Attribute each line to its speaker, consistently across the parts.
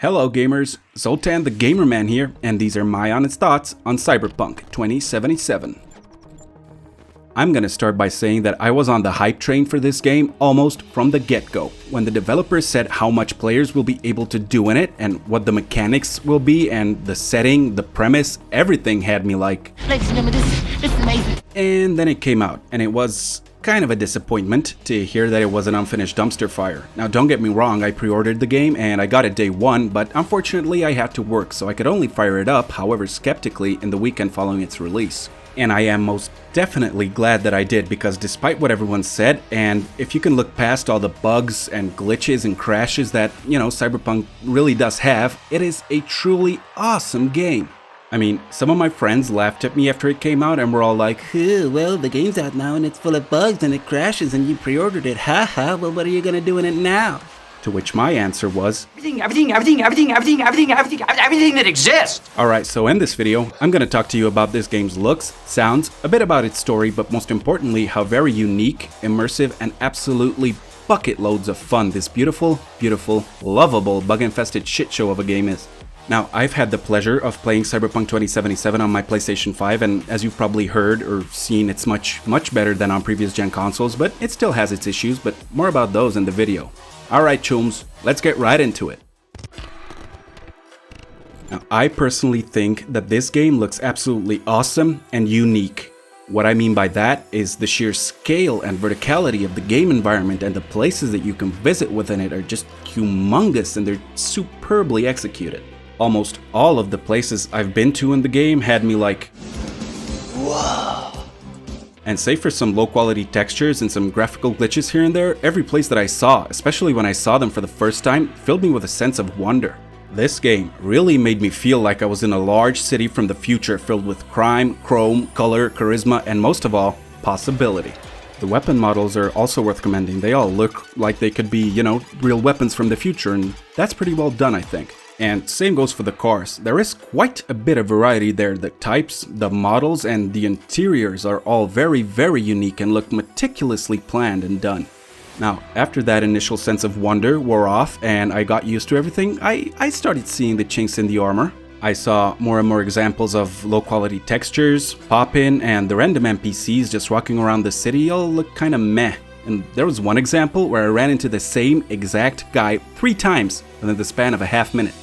Speaker 1: Hello gamers, Zoltan the Gamerman here, and these are my honest thoughts on Cyberpunk 2077. I'm gonna start by saying that I was on the hype train for this game almost from the get-go. When the developers said how much players will be able to do in it, and what the mechanics will be, and the setting, the premise, everything had me like...
Speaker 2: Ladies and gentlemen, this is amazing.
Speaker 1: And then it came out, and it was kind of a disappointment to hear that it was an unfinished dumpster fire. Now don't get me wrong, I pre-ordered the game and I got it day one, but unfortunately I had to work, so I could only fire it up, however skeptically, in the weekend following its release. And I am most definitely glad that I did, because despite what everyone said, and if you can look past all the bugs and glitches and crashes that, Cyberpunk really does have, it is a truly awesome game. I mean, some of my friends laughed at me after it came out and were all like, well, the game's out now and it's full of bugs and it crashes and you pre-ordered it, haha, well, what are you gonna do in it now? To which my answer was,
Speaker 2: Everything that exists!
Speaker 1: Alright, so in this video, I'm gonna talk to you about this game's looks, sounds, a bit about its story, but most importantly, how very unique, immersive, and absolutely bucket loads of fun this beautiful, lovable, bug-infested shit show of a game is. Now, I've had the pleasure of playing Cyberpunk 2077 on my PlayStation 5, and as you've probably heard or seen, it's much better than on previous gen consoles, but it still has its issues, but more about those in the video. Alright chooms, let's get right into it. Now, I personally think that this game looks absolutely awesome and unique. What I mean by that is the sheer scale and verticality of the game environment, and the places that you can visit within it are just humongous and they're superbly executed. Almost all of the places I've been to in the game had me like, whoa. And save for some low quality textures and some graphical glitches here and there, every place that I saw, especially when I saw them for the first time, filled me with a sense of wonder. This game really made me feel like I was in a large city from the future filled with crime, chrome, color, charisma, and most of all, possibility. The weapon models are also worth commending. They all look like they could be, real weapons from the future, and that's pretty well done, I think. And same goes for the cars. There is quite a bit of variety there. The types, the models, and the interiors are all very unique and look meticulously planned and done. Now, after that initial sense of wonder wore off and I got used to everything, I started seeing the chinks in the armor. I saw more and more examples of low quality textures pop in, and the random NPCs just walking around the city all look kinda meh. And there was one example where I ran into the same exact guy 3 times within the span of a half minute.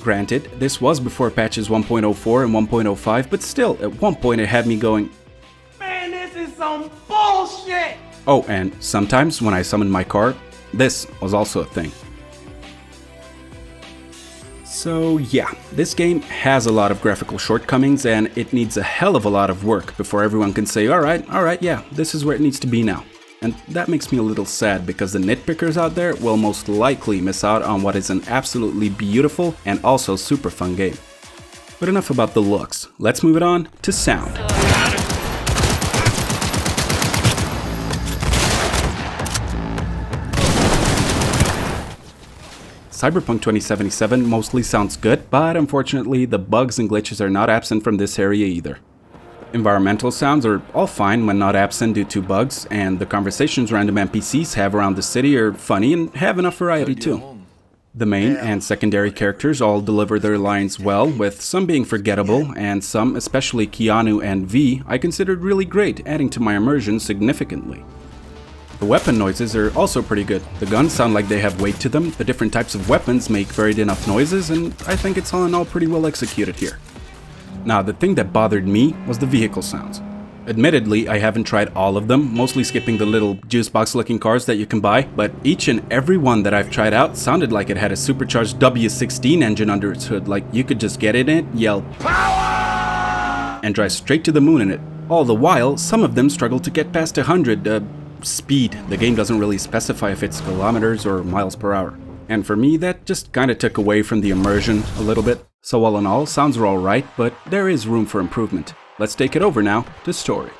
Speaker 1: Granted, this was before patches 1.04 and 1.05, but still, at one point it had me going,
Speaker 2: Man, this is some bullshit!
Speaker 1: Oh, and sometimes when I summoned my car, this was also a thing. So yeah, this game has a lot of graphical shortcomings and it needs a hell of a lot of work before everyone can say, alright, yeah, this is where it needs to be now. And that makes me a little sad, because the nitpickers out there will most likely miss out on what is an absolutely beautiful and also super fun game. But enough about the looks, let's move it on to sound. Cyberpunk 2077 mostly sounds good, but unfortunately the bugs and glitches are not absent from this area either. Environmental sounds are all fine when not absent due to bugs, and the conversations random NPCs have around the city are funny and have enough variety too. The main and secondary characters all deliver their lines well, with some being forgettable, and some, especially Keanu and V, I considered really great, adding to my immersion significantly. The weapon noises are also pretty good. The guns sound like they have weight to them, the different types of weapons make varied enough noises, and I think it's all in all pretty well executed here. Now, the thing that bothered me was the vehicle sounds. Admittedly, I haven't tried all of them, mostly skipping the little juice box looking cars that you can buy, but each and every one that I've tried out sounded like it had a supercharged W16 engine under its hood, like you could just get in it, yell power, and drive straight to the moon in it. All the while, some of them struggle to get past 100, speed. The game doesn't really specify if it's kilometers or miles per hour. And for me, that just kinda took away from the immersion a little bit. So all in all, sounds are alright, but there is room for improvement. Let's take it over now to story.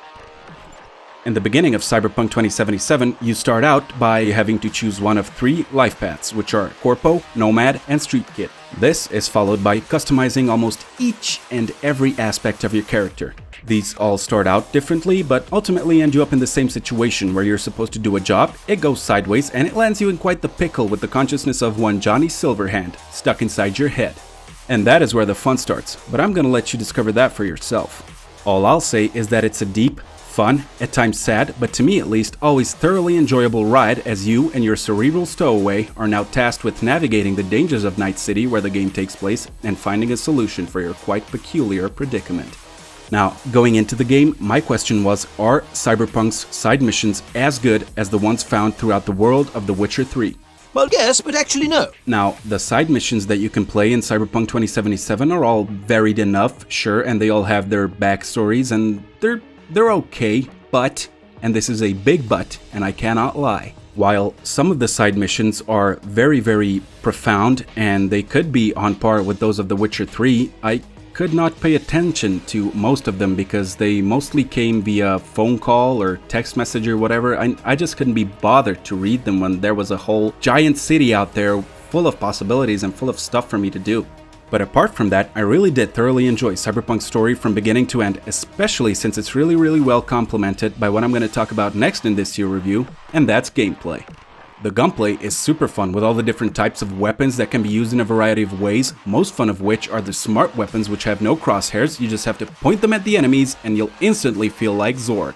Speaker 1: In the beginning of Cyberpunk 2077, you start out by having to choose one of 3 life paths, which are Corpo, Nomad, and Street Kid. This is followed by customizing almost each and every aspect of your character. These all start out differently, but ultimately end you up in the same situation where you're supposed to do a job, it goes sideways, and it lands you in quite the pickle with the consciousness of one Johnny Silverhand stuck inside your head. And that is where the fun starts, but I'm gonna let you discover that for yourself. All I'll say is that it's a deep, fun, at times sad, but to me at least, always thoroughly enjoyable ride as you and your cerebral stowaway are now tasked with navigating the dangers of Night City where the game takes place and finding a solution for your quite peculiar predicament. Now, going into the game, my question was, are Cyberpunk's side missions as good as the ones found throughout the world of The Witcher 3?
Speaker 3: Well, yes, but actually no.
Speaker 1: Now, the side missions that you can play in Cyberpunk 2077 are all varied enough, sure, and they all have their backstories, and they're okay, but, and this is a big but, and I cannot lie, while some of the side missions are very, very profound, and they could be on par with those of The Witcher 3, I could not pay attention to most of them because they mostly came via phone call or text message or whatever. I just couldn't be bothered to read them when there was a whole giant city out there full of possibilities and full of stuff for me to do. But apart from that, I really did thoroughly enjoy Cyberpunk's story from beginning to end, especially since it's really well complemented by what I'm going to talk about next in this year review, and that's gameplay. The gunplay is super fun with all the different types of weapons that can be used in a variety of ways, most fun of which are the smart weapons which have no crosshairs. You just have to point them at the enemies and you'll instantly feel like Zorg.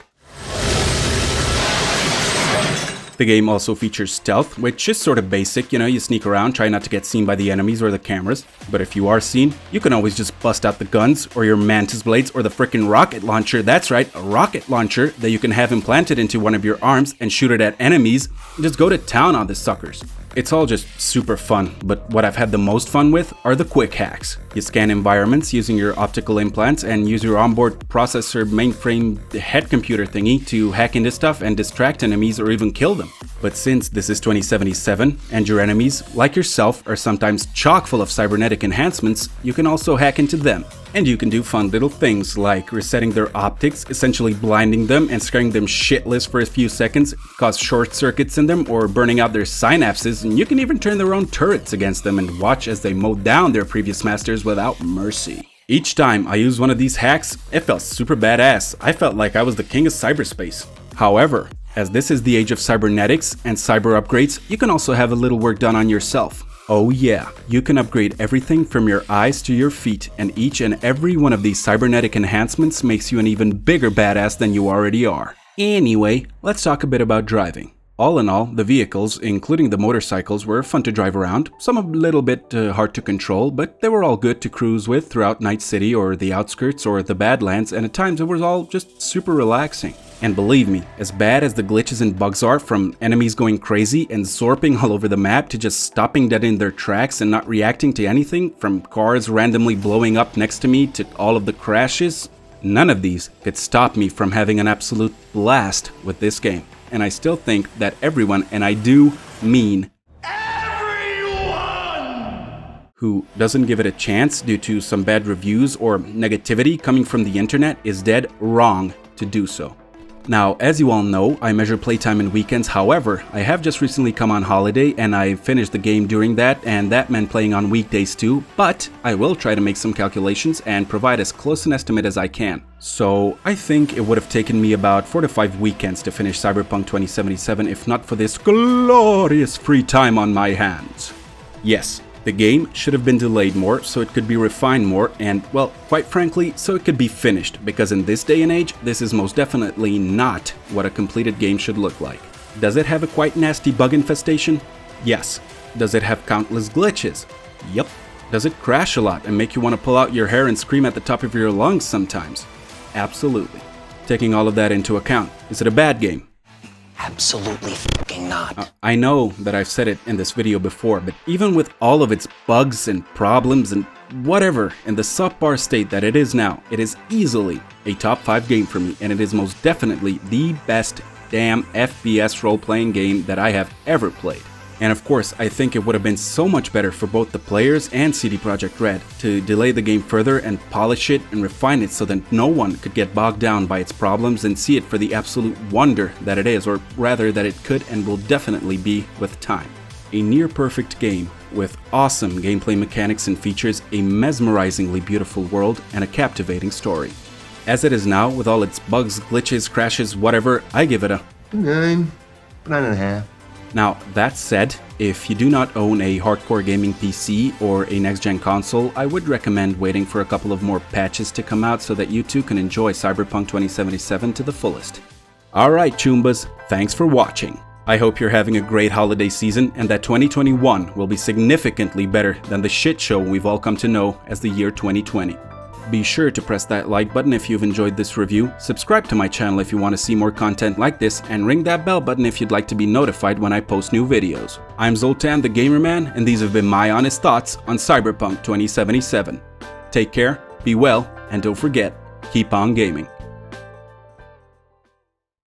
Speaker 1: The game also features stealth, which is sort of basic, you sneak around, try not to get seen by the enemies or the cameras. But if you are seen, you can always just bust out the guns, or your mantis blades, or the frickin' rocket launcher. That's right, a rocket launcher that you can have implanted into one of your arms and shoot it at enemies. Just go to town on the suckers. It's all just super fun, but what I've had the most fun with are the quick hacks. You scan environments using your optical implants and use your onboard processor mainframe head computer thingy to hack into stuff and distract enemies or even kill them. But since this is 2077 and your enemies, like yourself, are sometimes chock full of cybernetic enhancements, you can also hack into them. And you can do fun little things like resetting their optics, essentially blinding them and scaring them shitless for a few seconds, cause short circuits in them, or burning out their synapses, and you can even turn their own turrets against them and watch as they mow down their previous masters without mercy. Each time I used one of these hacks, it felt super badass. I felt like I was the king of cyberspace. However, as this is the age of cybernetics and cyber upgrades, you can also have a little work done on yourself. Oh yeah, you can upgrade everything from your eyes to your feet, and each and every one of these cybernetic enhancements makes you an even bigger badass than you already are. Anyway, let's talk a bit about driving. All in all, the vehicles, including the motorcycles, were fun to drive around, some a little bit hard to control, but they were all good to cruise with throughout Night City or the outskirts or the Badlands, and at times it was all just super relaxing. And believe me, as bad as the glitches and bugs are, from enemies going crazy and zorping all over the map to just stopping dead in their tracks and not reacting to anything, from cars randomly blowing up next to me to all of the crashes, none of these could stop me from having an absolute blast with this game. And I still think that everyone, and I do mean everyone, who doesn't give it a chance due to some bad reviews or negativity coming from the internet is dead wrong to do so. Now, as you all know, I measure playtime in weekends. However, I have just recently come on holiday and I finished the game during that, and that meant playing on weekdays too, but I will try to make some calculations and provide as close an estimate as I can. So I think it would have taken me about 4 to 5 weekends to finish Cyberpunk 2077 if not for this glorious free time on my hands. Yes, the game should have been delayed more so it could be refined more and, well, quite frankly, so it could be finished, because in this day and age, this is most definitely not what a completed game should look like. Does it have a quite nasty bug infestation? Yes. Does it have countless glitches? Yup. Does it crash a lot and make you want to pull out your hair and scream at the top of your lungs sometimes? Absolutely. Taking all of that into account, is it a bad game?
Speaker 3: Absolutely fucking not.
Speaker 1: I know that I've said it in this video before, but even with all of its bugs and problems and whatever in the subpar state that it is now, it is easily a top 5 game for me, and it is most definitely the best damn FPS role-playing game that I have ever played. And of course, I think it would have been so much better for both the players and CD Projekt Red to delay the game further and polish it and refine it so that no one could get bogged down by its problems and see it for the absolute wonder that it is, or rather that it could and will definitely be with time. A near-perfect game with awesome gameplay mechanics and features, a mesmerizingly beautiful world, and a captivating story. As it is now, with all its bugs, glitches, crashes, whatever, I give it a
Speaker 4: 9.5.
Speaker 1: Now, that said, if you do not own a hardcore gaming PC or a next-gen console, I would recommend waiting for a couple of more patches to come out so that you too can enjoy Cyberpunk 2077 to the fullest. Alright Choombas, thanks for watching. I hope you're having a great holiday season and that 2021 will be significantly better than the shit show we've all come to know as the year 2020. Be sure to press that like button if you've enjoyed this review, subscribe to my channel if you want to see more content like this, and ring that bell button if you'd like to be notified when I post new videos. I'm Zoltan the Gamer Man, and these have been my honest thoughts on Cyberpunk 2077. Take care, be well, and don't forget, keep on gaming.